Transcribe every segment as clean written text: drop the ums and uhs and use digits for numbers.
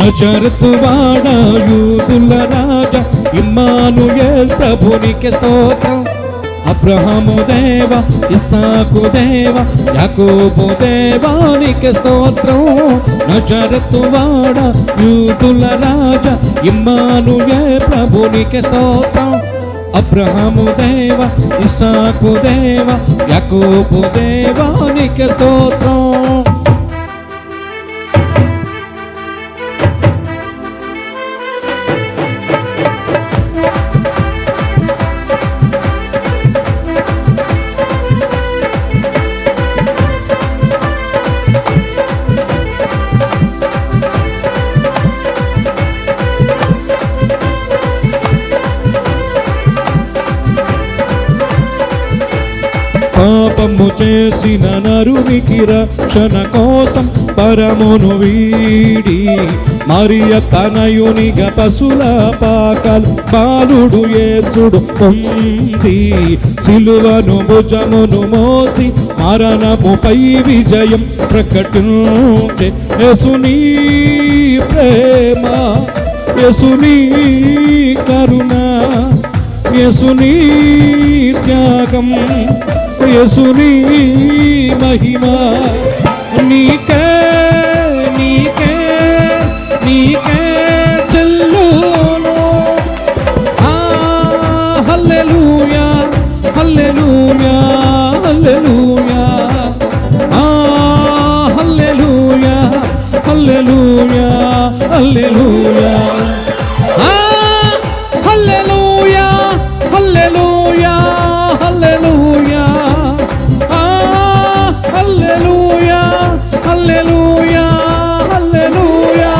నజరతు వాడా యూదుల రాజా ఇమ్మానుయేల్ ప్రభునికి స్తోత్రం. అబ్రహాము దేవ, ఇస్సాకు దేవ, యాకోబు దేవానికి స్తోత్రం. నజరతు వాడా యూదుల రాజా ఇమ్మానుయేల్ ప్రభునికి స్తోత్రం. అబ్రహాము దేవ, ఇస్సాకు దేవ, యాకోబు దేవానికి స్తోత్రం. పాపము చేసిన నరునికి రక్షణ కోసం పరమును వీడి మరియ తనయునిగా పశుల పాకలు బాలుడు యేసుడు పొంది సిలువను భుజమును మోసి మరణముపై విజయం ప్రకటించే యేసుని ప్రేమ, యేసుని కరుణ, యేసుని త్యాగం, యేసుని మహిమ నీకే నీకే నీకే చెల్లును. హల్లెలూయా హల్లెలూయా హల్లెలూయా హల్లెలూయా హల్లెలూయా హల్లెలూయా హల్లెలూయా హల్లెలూయా హల్లెలూయా హల్లెలూయా హల్లెలూయా హల్లెలూయా.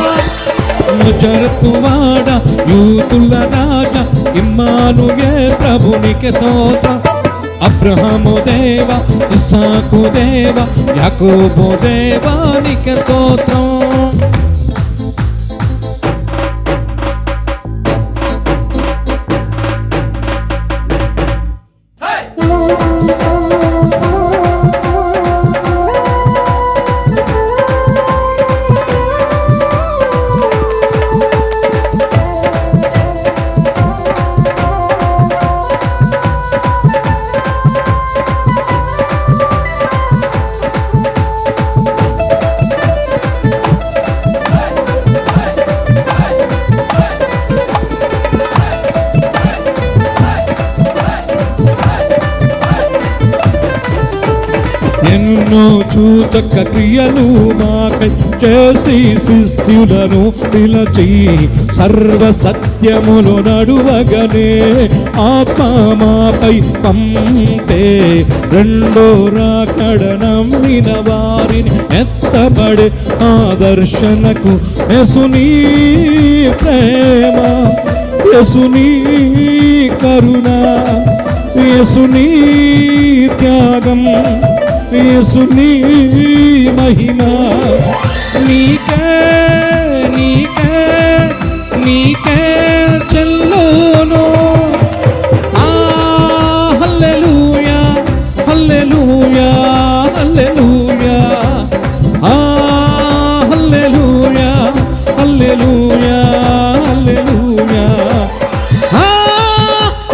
నజరతు వాడా యూదుల రాజా ఇమ్మానుయేల్ ప్రభునికి స్తోత్రం. అబ్రహాము దేవ, ఇస్సాకు దేవ, యాకోబు దేవానికి స్తోత్రం. ఎన్నో సూచక క్రియలు మాకై చేసి శిష్యులను పిలచి సర్వ సత్యములు నడువగనే ఆత్మ మాపై పంపే రెండో రాకడ నమ్మిన వారిని ఎత్తబడే ఆదర్శనకు యేసుని ప్రేమ, యేసుని కరుణ, యేసుని త్యాగం, యేసుని మహిమ నీకే నీకే నీకే చెల్లును. హల్లెలూయా హల్లెలూయా హల్లెలూయా హల్లెలూయా హల్లెలూయా హల్లెలూయా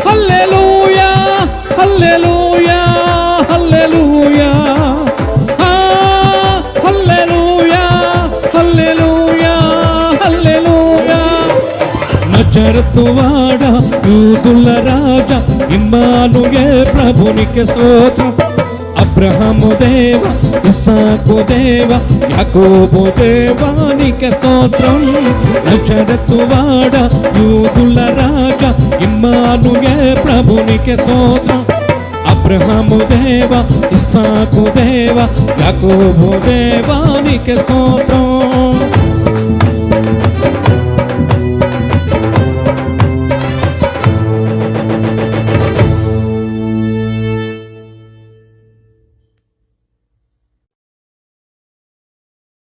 హల్లెలూయా హల్లెలూయా హల్లెలూయా హల్లెలూయా హల్లెలూయా హల్లెలూయా. నజరతు వాడా యూదుల రాజా ఇమ్మానుయేల్ ప్రభునికి స్తోత్రం. అబ్రహాము దేవ, ఇస్సాకు దేవ, యాకోబు దేవానికి స్తోత్రం. నజరతు వాడా యూదుల రాజా ఇమ్మానుయేల్ ప్రభునికి స్తోత్రం. అబ్రహాము దేవ, ఇస్సాకు దేవ, యాకోబు దేవానికి స్తోత్రం.